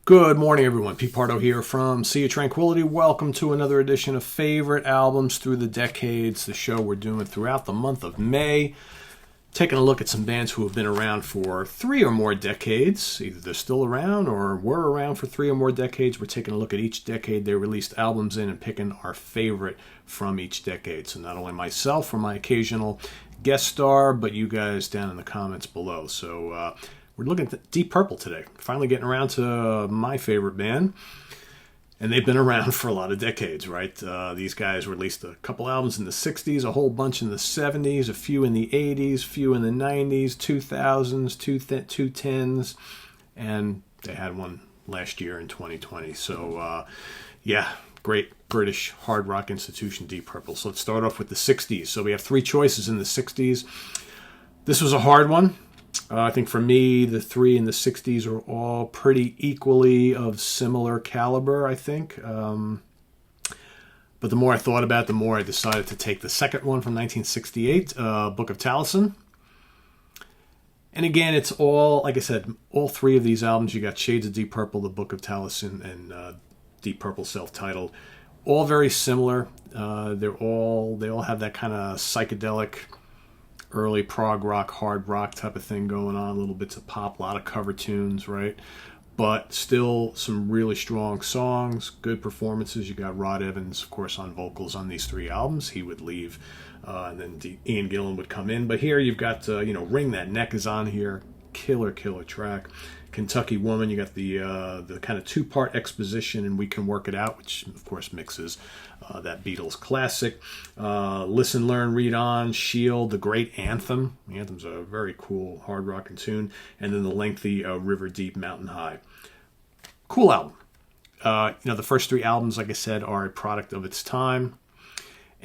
Good morning, everyone. Pete Pardo here from Sea of Tranquility. Welcome to another edition of Favorite Albums Through the Decades, the show we're doing throughout the month of May. Taking a look at some bands who have been around for 3 or more decades. Either they're still around or were around for 3 or more decades. We're taking a look at each decade they released albums in and picking our favorite from each decade. So not only myself or my occasional guest star, but you guys down in the comments below. So we're looking at Deep Purple today. Finally getting around to my favorite band. And they've been around for a lot of decades, right? These guys released a couple albums in the 60s, a whole bunch in the 70s, a few in the 80s, a few in the 90s, 2000s, 2010s, and they had one last year in 2020. So, great British hard rock institution, Deep Purple. So let's start off with the 60s. So we have 3 choices in the 60s. This was a hard one. I think for me, the 3 in the 60s are all pretty equally of similar caliber, I think. But the more I thought about it, the more I decided to take the second one from 1968, Book of Talisman. And again, it's all, like I said, all 3 of these albums. You got Shades of Deep Purple, the Book of Talisman, and Deep Purple self-titled. All very similar. They all have that kind of psychedelic, early prog rock, hard rock type of thing going on, little bits of pop, a lot of cover tunes, right? But still some really strong songs, good performances. You got Rod Evans, of course, on vocals on these 3 albums. He would leave, and then Ian Gillan would come in. But here you've got, Ring That Neck is on here. Killer track. Kentucky Woman, you got the kind of 2-part exposition and We Can Work It Out, which of course mixes that Beatles classic. Listen, Learn, Read On, Shield, the great Anthem. The Anthem's a very cool hard rocking tune. And then the lengthy River Deep, Mountain High. Cool album. The first 3 albums, like I said, are a product of its time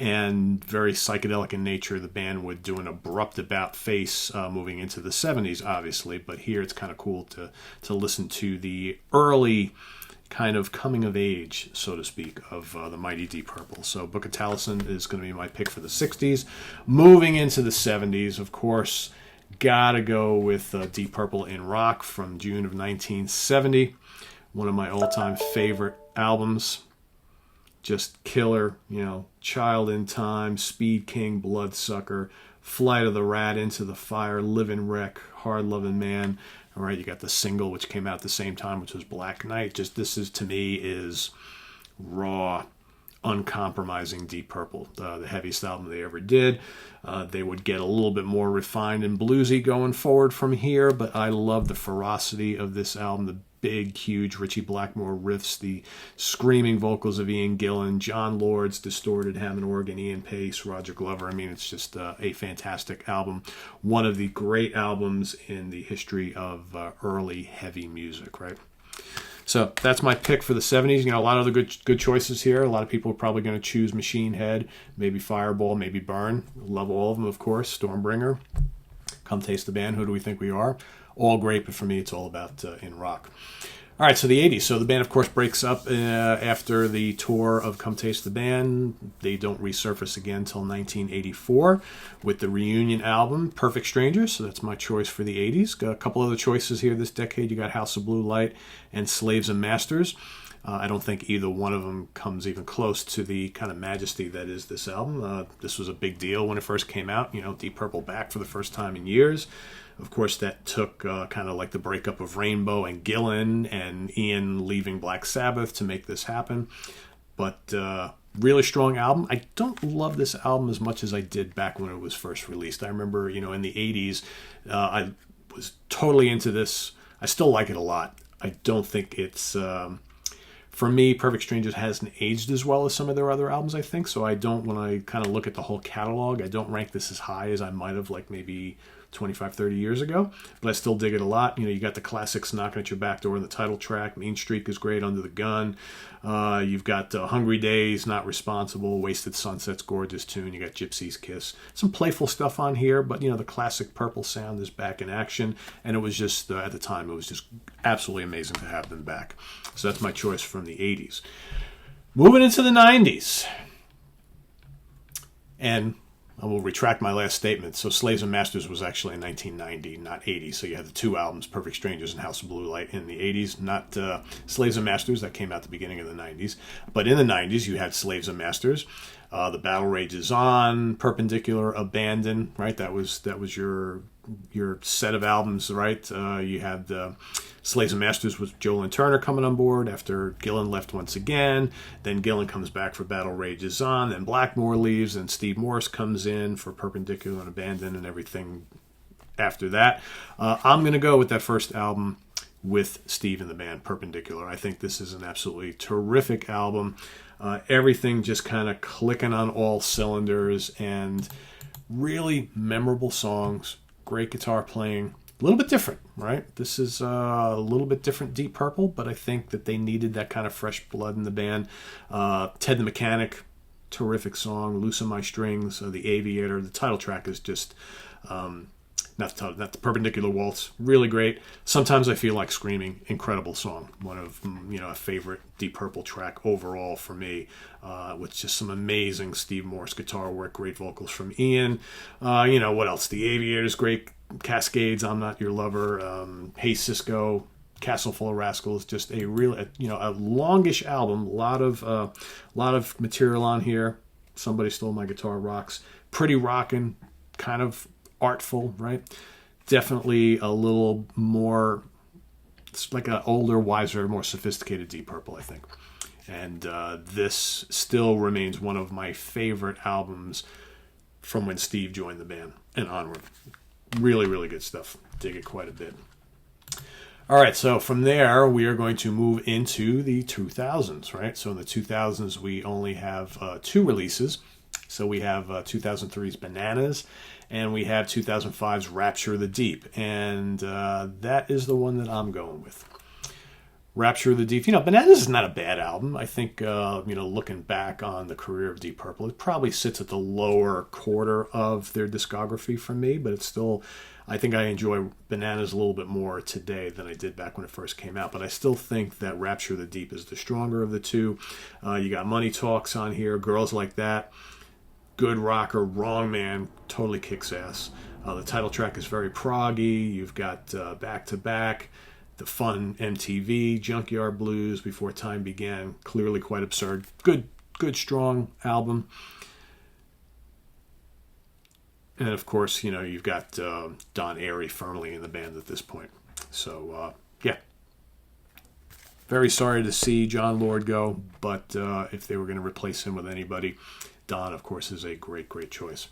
and very psychedelic in nature. The band would do an abrupt about face moving into the 70s, obviously, but here it's kind of cool to listen to the early kind of coming of age, so to speak, of the mighty Deep Purple. So Book of Talisman is going to be my pick for the 60s. Moving into the 70s, of course, gotta go with Deep Purple in Rock from June of 1970. One of my all-time favorite albums. Just killer, Child in Time, Speed King, Bloodsucker, Flight of the Rat, Into the Fire, Living Wreck, Hard Loving Man. All right, you got the single which came out at the same time, which was Black Knight. Just this is, to me, is raw, uncompromising Deep Purple, the heaviest album they ever did. They would get a little bit more refined and bluesy going forward from here, but I love the ferocity of this album, the big, huge Ritchie Blackmore riffs, the screaming vocals of Ian Gillan, John Lord's distorted Hammond organ, Ian Pace, Roger Glover. I mean, it's just a fantastic album. One of the great albums in the history of early heavy music, right? So that's my pick for the 70s. A lot of the good choices here. A lot of people are probably going to choose Machine Head, maybe Fireball, maybe Burn. Love all of them, of course. Stormbringer, Come Taste the Band, Who Do We Think We Are? All great, but for me, it's all about in rock. All right, so the 80s. So the band, of course, breaks up after the tour of Come Taste the Band. They don't resurface again until 1984 with the reunion album, Perfect Strangers. So that's my choice for the 80s. Got a couple other choices here this decade. You got House of Blue Light and Slaves and Masters. I don't think either one of them comes even close to the kind of majesty that is this album. This was a big deal when it first came out. Deep Purple back for the first time in years. Of course, that took kind of like the breakup of Rainbow and Gillan and Ian leaving Black Sabbath to make this happen. But really strong album. I don't love this album as much as I did back when it was first released. I remember, in the 80s, I was totally into this. I still like it a lot. I don't think it's... For me, Perfect Strangers hasn't aged as well as some of their other albums, I think. So when I kind of look at the whole catalog, I don't rank this as high as I might have, like maybe 25, 30 years ago. But I still dig it a lot. You got the classics Knocking at Your Back Door in the title track. Mean Streak is great, Under the Gun. You've got Hungry Days, Not Responsible, Wasted Sunset's gorgeous tune. You got Gypsy's Kiss. Some playful stuff on here, but the classic Purple sound is back in action. And it was just, at the time, it was just absolutely amazing to have them back. So that's my choice from the 80s. Moving into the 90s. And I will retract my last statement. So Slaves and Masters was actually in 1990, not 80. So you had the two albums, Perfect Strangers and House of Blue Light, in the 80s, not Slaves and Masters. That came out the beginning of the 90s. But in the 90s, you had Slaves and Masters. The Battle Rages On, Perpendicular, Abandon, right? That was your set of albums, right? You had Slaves and Masters with Joel and Turner coming on board after Gillan left once again. Then Gillan comes back for Battle Rages On. Then Blackmore leaves, and Steve Morse comes in for Perpendicular and Abandon and everything after that. I'm going to go with that first album with Steve in the band, Perpendicular. I think this is an absolutely terrific album. Everything just kind of clicking on all cylinders, and really memorable songs, great guitar playing. A little bit different, right? This is a little bit different Deep Purple, but I think that they needed that kind of fresh blood in the band. Ted the Mechanic, terrific song. Loosen My Strings, The Aviator. The title track is just... not the Perpendicular Waltz, really great. Sometimes I Feel Like Screaming, incredible song. One of, a favorite Deep Purple track overall for me, with just some amazing Steve Morse guitar work, great vocals from Ian. What else? The Aviator's great. Cascades, I'm Not Your Lover. Hey Cisco, Castle Full of Rascals. Just a real, a longish album. A lot of material on here. Somebody Stole My Guitar rocks. Pretty rockin', kind of artful, right? Definitely a little more, it's like an older, wiser, more sophisticated Deep Purple, I think. And this still remains one of my favorite albums from when Steve joined the band and onward. Really, really good stuff. Dig it quite a bit. All right, so from there, we are going to move into the 2000s, right? So in the 2000s, we only have two releases. So we have 2003's Bananas, and we have 2005's Rapture of the Deep. And that is the one that I'm going with. Rapture of the Deep. Bananas is not a bad album. I think, looking back on the career of Deep Purple, it probably sits at the lower quarter of their discography for me, but it's still, I think I enjoy Bananas a little bit more today than I did back when it first came out. But I still think that Rapture of the Deep is the stronger of the two. You got Money Talks on here, Girls Like That. Good rocker, Wrong Man, totally kicks ass. The title track is very proggy. You've got Back to Back, the fun MTV, Junkyard Blues, Before Time Began, clearly quite absurd. Good, strong album. And of course, you've got Don Airey firmly in the band at this point. So, yeah. Very sorry to see John Lord go, but if they were going to replace him with anybody, Don, of course, is a great, great choice.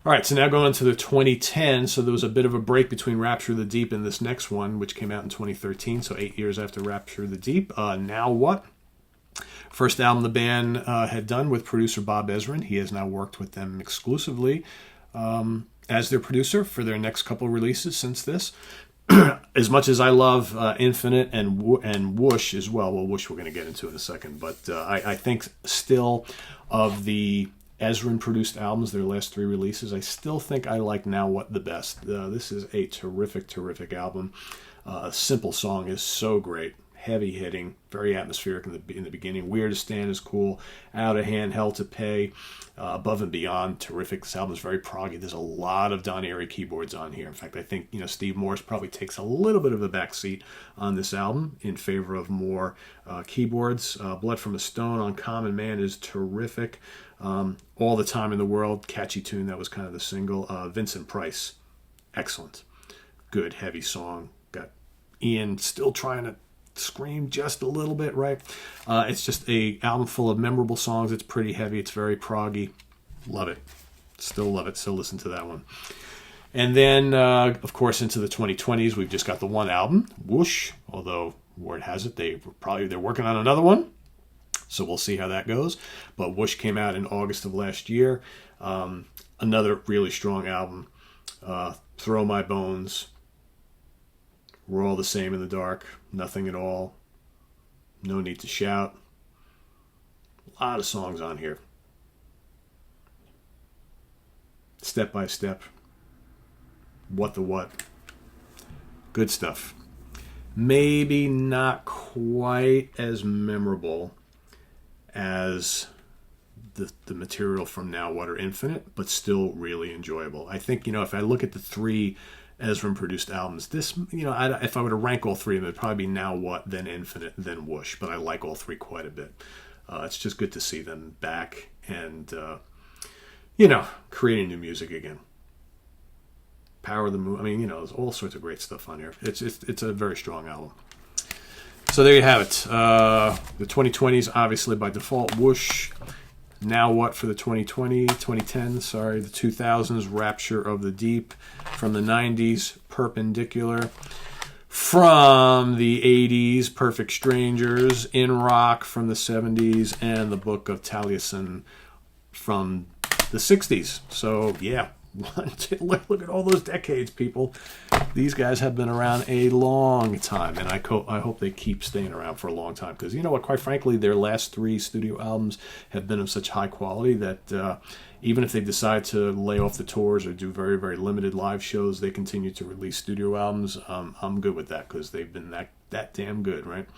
All right, so now going to the 2010. So there was a bit of a break between Rapture of the Deep and this next one, which came out in 2013, so 8 years after Rapture of the Deep. Now What? First album the band had done with producer Bob Ezrin. He has now worked with them exclusively as their producer for their next couple releases since this. As much as I love Infinite and Whoosh as well, Whoosh we're going to get into in a second, but I think still of the Ezrin-produced albums, their last three releases, I still think I like Now What the best. This is a terrific, terrific album. Simple Song is so great. Heavy hitting, very atmospheric in the beginning. Weirdistan is cool. Out of Hand, Hell to Pay, Above and Beyond, terrific. This album is very proggy. There's a lot of Don Airey keyboards on here. In fact, I think Steve Morse probably takes a little bit of a backseat on this album in favor of more keyboards. Blood from a Stone on Common Man is terrific. All the Time in the World, catchy tune. That was kind of the single. Vincent Price, excellent, good heavy song. Got Ian still trying to scream just a little bit, right? It's just a album full of memorable songs. It's pretty heavy. It's very proggy. Love it. Still love it. Still listen to that one. And then, of course, into the 2020s, we've just got the one album, Whoosh. Although word has it they're working on another one. So we'll see how that goes. But Whoosh came out in August of last year. Another really strong album. Throw My Bones. We're All the Same in the Dark. Nothing at All. No Need to Shout. A lot of songs on here. Step by Step. What the What. Good stuff. Maybe not quite as memorable as the material from Now What or Infinite, but still really enjoyable. I think, if I look at the 3 Ezrin produced albums, this, if I were to rank all 3 of them, it'd probably be Now What, then Infinite, then Whoosh, but I like all 3 quite a bit. It's just good to see them back and, creating new music again. Power of the Moon. There's all sorts of great stuff on here. It's a very strong album. So there you have it. The 2020s, obviously by default, Whoosh. Now What for the 2010s, the 2000s, Rapture of the Deep. From the 90s, Perpendicular. From the 80s, Perfect Strangers. In Rock from the 70s. And the Book of Talisman from the 60s. So, yeah. Look at all those decades, people. These guys have been around a long time, and I hope they keep staying around for a long time, because you know what, quite frankly, their last 3 studio albums have been of such high quality that even if they decide to lay off the tours or do very, very limited live shows, they continue to release studio albums. I'm good with that, because they've been that damn good, right?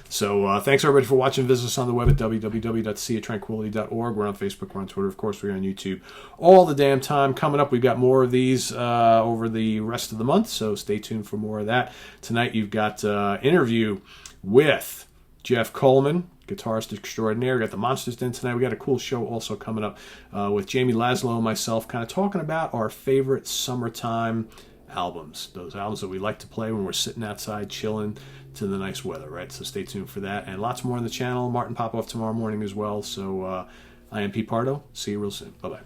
So thanks everybody for watching. Visit us on the web at www.seaoftranquility.org. We're on Facebook, we're on Twitter, of course, we're on YouTube all the damn time. Coming up, we've got more of these over the rest of the month, so stay tuned for more of that. Tonight you've got interview with Jeff Coleman, guitarist extraordinaire. We got the Monsters Den tonight. We got a cool show also coming up with Jamie Laszlo and myself, kind of talking about our favorite summertime albums, those albums that we like to play when we're sitting outside chilling to the nice weather, right? So stay tuned for that, and lots more on the channel. Martin Popoff tomorrow morning as well. So I am Pete Pardo. See you real soon. Bye-bye.